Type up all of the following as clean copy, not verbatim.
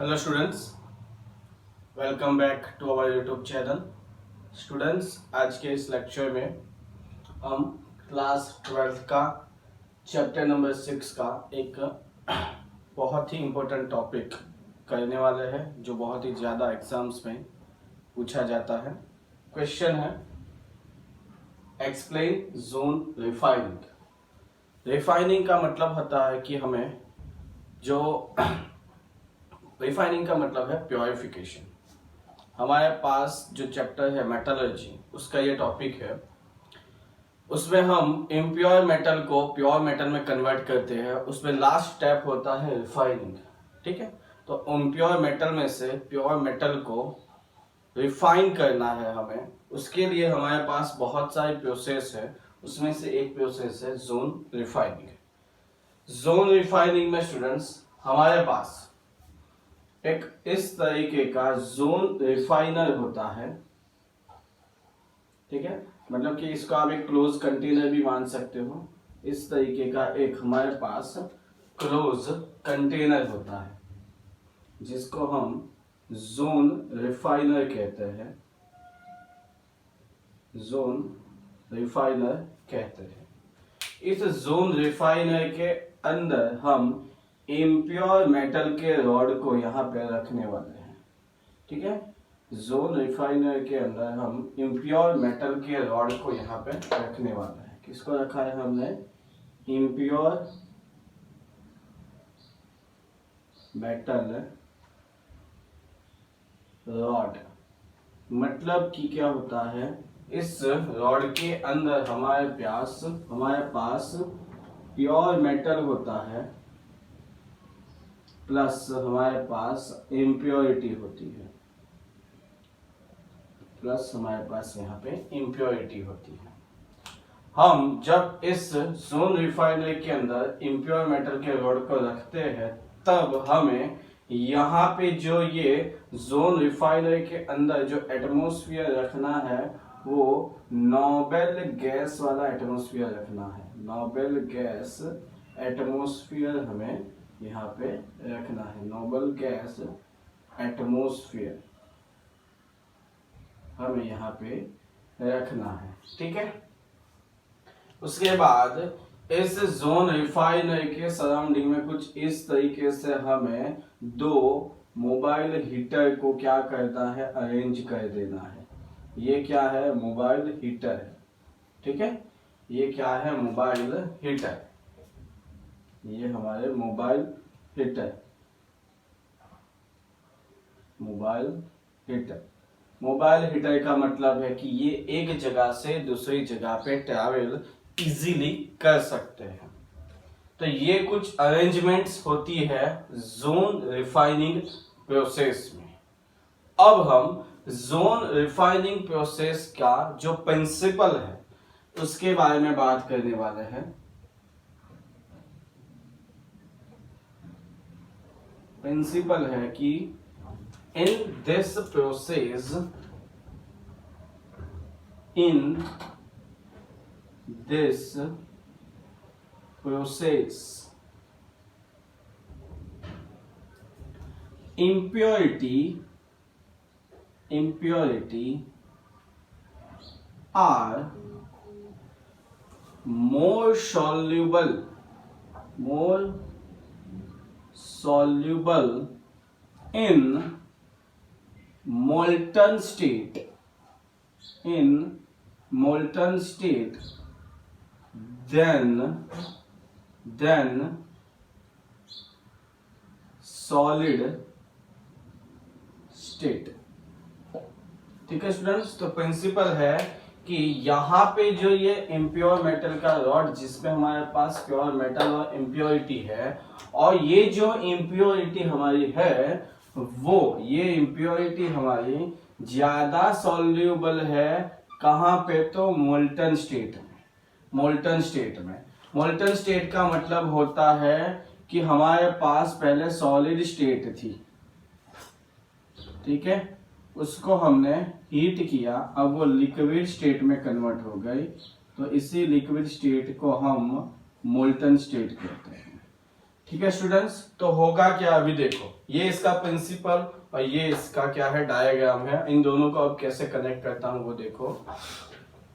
Hello students, welcome back to our YouTube channel. Students, आज के इस लेक्चर में हम क्लास 12 का चैप्टर नंबर 6 का एक बहुत ही इम्पोर्टेंट टॉपिक करने वाले हैं, जो बहुत ही ज़्यादा एग्जाम्स में पूछा जाता है। क्वेश्चन है, एक्सप्लेन जोन रिफाइनिंग। रिफाइनिंग का मतलब होता है कि हमें जो रिफाइनिंग का मतलब है प्योरिफिकेशन। हमारे पास जो चैप्टर है मेटलर्जी, उसका ये टॉपिक है। उसमें हम इम्प्योर मेटल को प्योर मेटल में कन्वर्ट करते हैं। उसमें लास्ट स्टेप होता है रिफाइनिंग। ठीक है, तो इम्प्योर मेटल में से प्योर मेटल को रिफाइन करना है हमें। उसके लिए हमारे पास बहुत सारी प्रोसेस है। उसमें से एक प्रोसेस है जोन रिफाइनिंग। जोन रिफाइनिंग में स्टूडेंट्स हमारे पास एक इस तरीके का जोन रिफाइनर होता है। ठीक है, मतलब कि इसको आप एक क्लोज कंटेनर भी मान सकते हो। इस तरीके का एक हमारे पास क्लोज कंटेनर होता है, जिसको हम जोन रिफाइनर कहते हैं। जोन रिफाइनर कहते हैं। इस जोन रिफाइनर के अंदर हम इम्प्योर मेटल के रॉड को यहाँ पे रखने वाले हैं। ठीक है, जोन रिफाइनर के अंदर हम इम्प्योर मेटल के रॉड को यहाँ पे रखने वाले हैं। किसको रखा है हमने? Impure metal rod. मतलब कि क्या होता है, इस रॉड के अंदर हमारे पास प्योर मेटल होता है, प्लस हमारे पास इम्प्योरिटी होती है। प्लस हमारे पास यहाँ पे इम्प्योरिटी होती है। हम जब इस जोन रिफाइनरी के अंदर इम्प्योर मेटल के रॉड को रखते हैं, तब हमें यहाँ पे जो ये जोन रिफाइनरी के अंदर जो एटमॉस्फेयर रखना है, वो नोबल गैस वाला एटमॉस्फेयर रखना है। नोबल गैस एटमॉस्फेयर हमें यहाँ पे रखना है। नोबल गैस एटमॉस्फेयर हमें यहाँ पे रखना है। ठीक है, उसके बाद इस जोन रिफाइनरी के सराउंडिंग में कुछ इस तरीके से हमें दो मोबाइल हीटर को क्या करना है, अरेंज कर देना है। ये क्या है? मोबाइल हीटर है। ठीक है, ये क्या है? Mobile heater. ये हमारे mobile heater. Mobile heater. Mobile heater का मतलब है कि ये एक जगह से दूसरी जगह पे ट्रैवल इजीली कर सकते हैं। तो ये कुछ अरेंजमेंट्स होती है जोन रिफाइनिंग प्रोसेस में। अब हम जोन रिफाइनिंग प्रोसेस का जो प्रिंसिपल है, उसके बारे में बात करने वाले हैं। प्रिंसिपल है कि in this process impurity are more soluble in molten state than solid state। ठीक है स्टूडेंट्स, तो प्रिंसिपल है कि यहाँ पे जो ये इम्प्योर मेटल का रॉड, जिसमें हमारे पास प्योर मेटल और इम्प्योरिटी है, और ये जो इम्प्योरिटी हमारी है, वो ये इम्प्योरिटी हमारी ज्यादा सॉल्यूबल है। कहाँ पे? तो मोल्टन स्टेट में। मोल्टन स्टेट का मतलब होता है कि हमारे पास पहले सॉलिड स्टेट थी। ठीक है, उसको हमने हीट किया, अब वो लिक्विड स्टेट में कन्वर्ट हो गई। तो इसी लिक्विड स्टेट को हम मोल्टन स्टेट कहते हैं। ठीक है स्टूडेंट्स, तो होगा क्या अभी देखो, ये इसका प्रिंसिपल और ये इसका क्या है डायग्राम है, इन दोनों को अब कैसे कनेक्ट करता हूं वो देखो।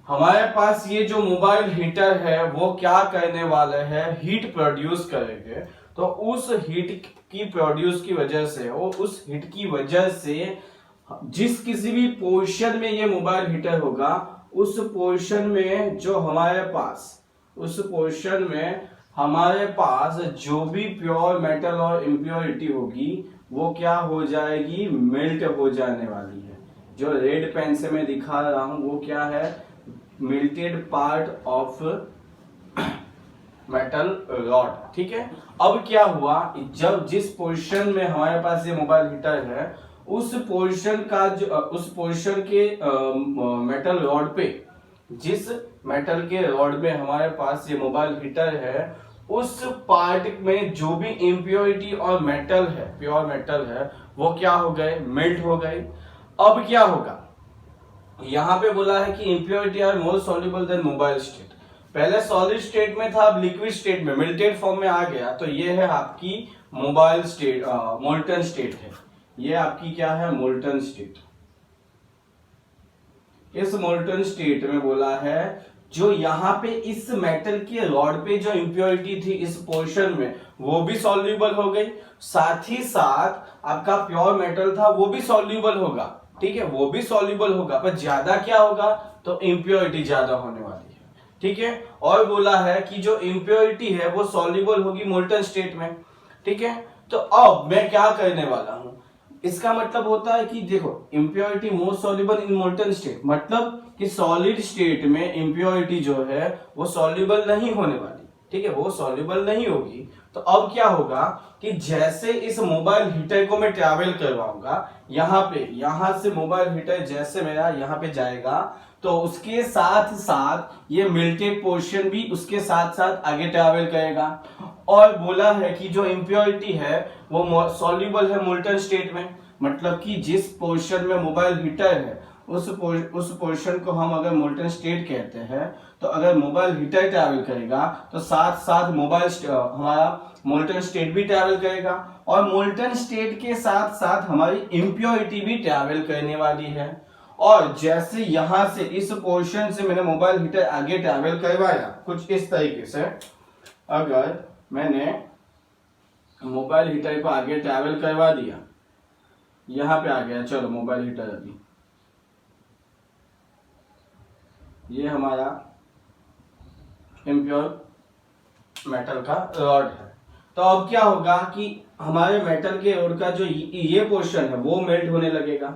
हमारे पास ये जो मोबाइल हीटर है वो क्या करने वाला है, हीट प्रोड्यूस करेंगे। तो उस हीट की प्रोड्यूस की वजह से, वो उस हीट की वजह से जिस किसी भी पोर्शन में ये मोबाइल हीटर होगा, उस पोर्शन में जो हमारे पास, उस पोर्शन में हमारे पास जो भी प्योर मेटल और इम्प्योरिटी होगी वो क्या हो जाएगी, मेल्ट हो जाने वाली है। जो रेड पेन से मैं दिखा रहा हूं वो क्या है, melted part of metal rod. ठीक है, अब क्या हुआ, जब जिस पोर्शन में हमारे पास ये मोबाइल हीटर है, उस पोर्शन का जो उस पोर्शन के मेटल रॉड पे, जिस मेटल के रॉड में हमारे पास ये मोबाइल हीटर है, उस पार्ट में जो भी इम्प्योरिटी और मेटल है, प्योर मेटल है, वो क्या हो गए, मेल्ट हो गए। अब क्या होगा, यहां पे बोला है कि impurity are more soluble than mobile state. पहले सॉलिड स्टेट में था, अब लिक्विड स्टेट में, मेल्टेड फॉर्म में आ गया। तो ये है आपकी मोबाइल स्टेट, मोल्टन स्टेट है। ये आपकी क्या है, मोल्टन स्टेट। इस मोल्टन स्टेट में बोला है जो यहाँ पे इस मेटल के रॉड पे जो इम्प्योरिटी थी इस पोर्शन में, वो भी सॉल्युबल हो गई, साथ ही साथ आपका प्योर मेटल था वो भी सॉल्युबल होगा। ठीक है, वो भी सॉल्युबल होगा, पर ज्यादा क्या होगा, तो इम्प्योरिटी ज्यादा होने वाली है। ठीक है, और बोला है कि जो इम्प्योरिटी है वो सॉल्युबल होगी मोल्टन स्टेट में। ठीक है, तो अब मैं क्या करने वाला हूं, इसका मतलब होता है कि देखो, impurity more soluble in molten state, मतलब कि सॉलिड स्टेट में इम्प्योरिटी जो है वो सॉल्युबल नहीं होने वाली। ठीक है, वो सॉल्युबल नहीं होगी। तो अब क्या होगा कि जैसे इस मोबाइल हीटर को मैं ट्रैवल करवाऊंगा, यहाँ पे, यहां से मोबाइल हीटर जैसे मेरा यहाँ पे जाएगा, तो उसके साथ साथ ये मेल्टेड पोर्शन भी उसके साथ साथ आगे ट्रैवल करेगा। और बोला है कि जो इम्प्योरिटी है वो सॉल्युबल है मोल्टन स्टेट में, मतलब कि जिस पोर्शन में मोबाइल हीटर है उस पोर्शन को हम अगर मोल्टन स्टेट कहते हैं। तो अगर मोबाइल हीटर ट्रैवल करेगा तो साथ साथ मोबाइल हमारा मोल्टन स्टेट भी ट्रैवल करेगा, और मोल्टन स्टेट के साथ साथ हमारी इम्प्योरिटी भी ट्रैवल करने वाली है। और जैसे यहां से इस पोर्शन से मैंने मोबाइल हीटर आगे ट्रैवल करवाया कुछ इस तरीके से, अगर मैंने मोबाइल हीटर को आगे ट्रैवल करवा दिया, यहां पे आ गया, चलो मोबाइल हीटर अभी ये हमारा इम्प्योर मेटल का रॉड है। तो अब क्या होगा कि हमारे मेटल के रॉड का जो ये पोर्शन है वो मेल्ट होने लगेगा,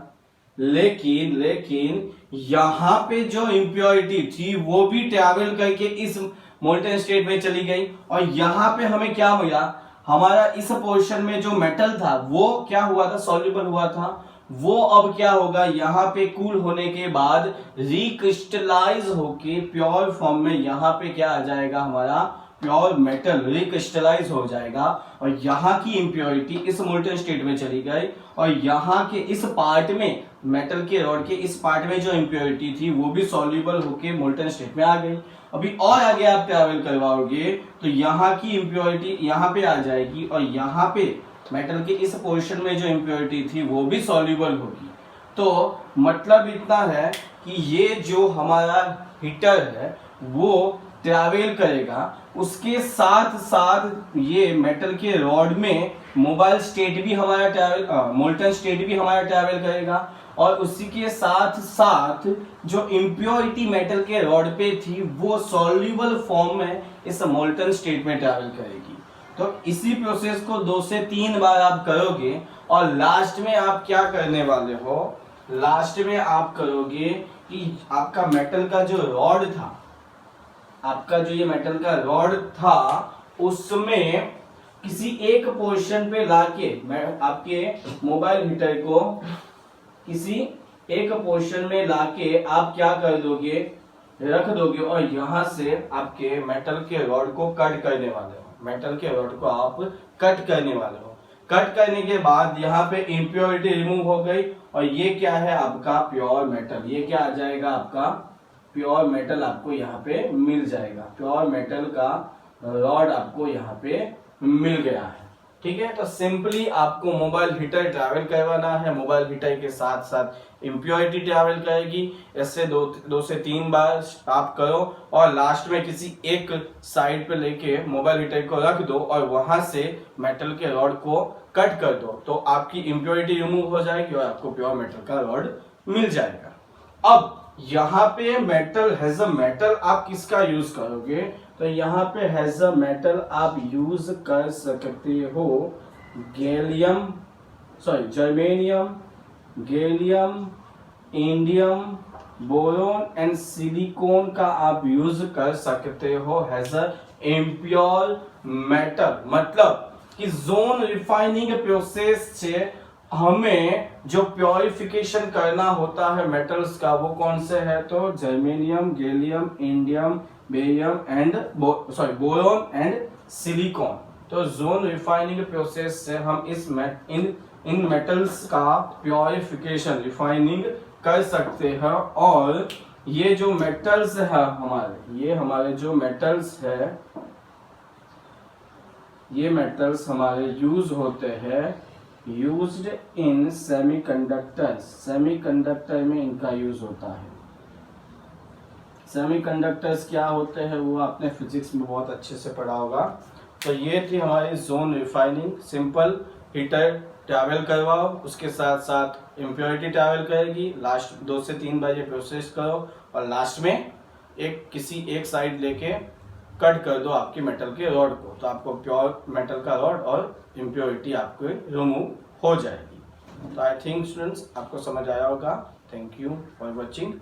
लेकिन यहां पे जो इम्प्योरिटी थी वो भी ट्रैवल करके इस मोल्टन स्टेट में चली गई, और यहां पे हमें क्या मिला, हमारा इस पोर्शन में जो मेटल था वो क्या हुआ था, सॉल्युबल हुआ था, वो अब क्या होगा, यहाँ पे कूल होने के बाद रिक्रिस्टलाइज होके प्योर फॉर्म में यहाँ पे क्या आ जाएगा, हमारा प्योर मेटल रिक्रिस्टलाइज हो जाएगा। और यहाँ की इम्प्योरिटी इस मोल्टन स्टेट में चली गई, और यहाँ के इस पार्ट में, मेटल के रॉड के इस पार्ट में जो इम्प्योरिटी थी वो भी सॉल्युबल होके मोल्टन स्टेट में आ गई। अभी और आगे आप ट्रैवल करवाओगे तो यहाँ की इम्प्योरिटी यहाँ पे आ जाएगी, और यहाँ पे मेटल के इस पोर्शन में जो इम्प्योरिटी थी वो भी सॉल्युबल होगी। तो मतलब इतना है कि ये जो हमारा हीटर है वो ट्रैवल करेगा, उसके साथ साथ ये मेटल के रॉड में मोबाइल स्टेट भी हमारा ट्रैवल, मोल्टन स्टेट भी हमारा ट्रैवल करेगा, और उसी के साथ साथ जो इम्प्योरिटी मेटल के रॉड पे थी वो सॉल्युबल फॉर्म में इस मोल्टन स्टेट में ट्रैवल करेगी। तो इसी प्रोसेस को 2 से 3 बार आप करोगे, और लास्ट में आप क्या करने वाले हो, लास्ट में आप करोगे कि आपका मेटल का जो रॉड था, आपका जो ये मेटल का रॉड था, उसमें किसी एक पोर्शन पे लाके मैं आपके मोबाइल हीटर को किसी एक पोर्शन में लाके आप क्या कर दोगे, रख दोगे, और यहां से आपके मेटल के रॉड को कट करने वाले हो, मेटल के रॉड को आप कट करने वाले हो। कट करने के बाद यहाँ पे इम्प्योरिटी रिमूव हो गई, और ये क्या है, आपका प्योर मेटल, ये क्या आ जाएगा, आपका प्योर मेटल आपको यहाँ पे मिल जाएगा। प्योर मेटल का रॉड आपको यहाँ पे मिल गया है। ठीक है, तो सिंपली आपको मोबाइल हीटर ट्रैवल करवाना है, मोबाइल हीटर के साथ साथ इम्प्योरिटी ट्रैवल करेगी। इससे दो से तीन बार आप करो और लास्ट में किसी एक साइड पे लेके मोबाइल हीटर को रख दो और वहां से मेटल के रॉड को कट कर दो, तो आपकी इम्प्योरिटी रिमूव हो जाएगी और आपको प्योर मेटल का रॉड मिल जाएगा। अब यहाँ पे मेटल हैज अ मेटल आप किसका यूज करोगे, तो यहाँ पे हैज अ मेटल आप यूज कर सकते हो germanium, gallium, indium, boron and silicon का आप यूज कर सकते हो हैज अ इम्प्योर मेटल। मतलब कि जोन रिफाइनिंग प्रोसेस से हमें जो प्योरिफिकेशन करना होता है मेटल्स का वो कौन से है, तो germanium, gallium, indium, barium and boron and silicon. तो जोन रिफाइनिंग प्रोसेस से हम इन मेटल्स का प्योरिफिकेशन रिफाइनिंग कर सकते हैं। और ये जो मेटल्स है हमारे जो मेटल्स है, ये मेटल्स हमारे यूज होते हैं यूज्ड इन सेमीकंडक्टर्स। सेमीकंडक्टर में इनका यूज होता है। सेमीकंडक्टर्स क्या होते हैं वो आपने फिजिक्स में बहुत अच्छे से पढ़ा होगा। तो ये थी हमारी zone refining. Simple heater travel करवाओ, उसके साथ साथ इम्प्योरिटी ट्रैवल करेगी, लास्ट 2 से 3 बार ये प्रोसेस करो और लास्ट में किसी एक साइड लेके कट कर दो आपके मेटल के रॉड को, तो आपको प्योर मेटल का रॉड और इम्प्योरिटी आपको रिमूव हो जाएगी। तो आई थिंक स्टूडेंट्स आपको समझ आया होगा। Thank you for watching.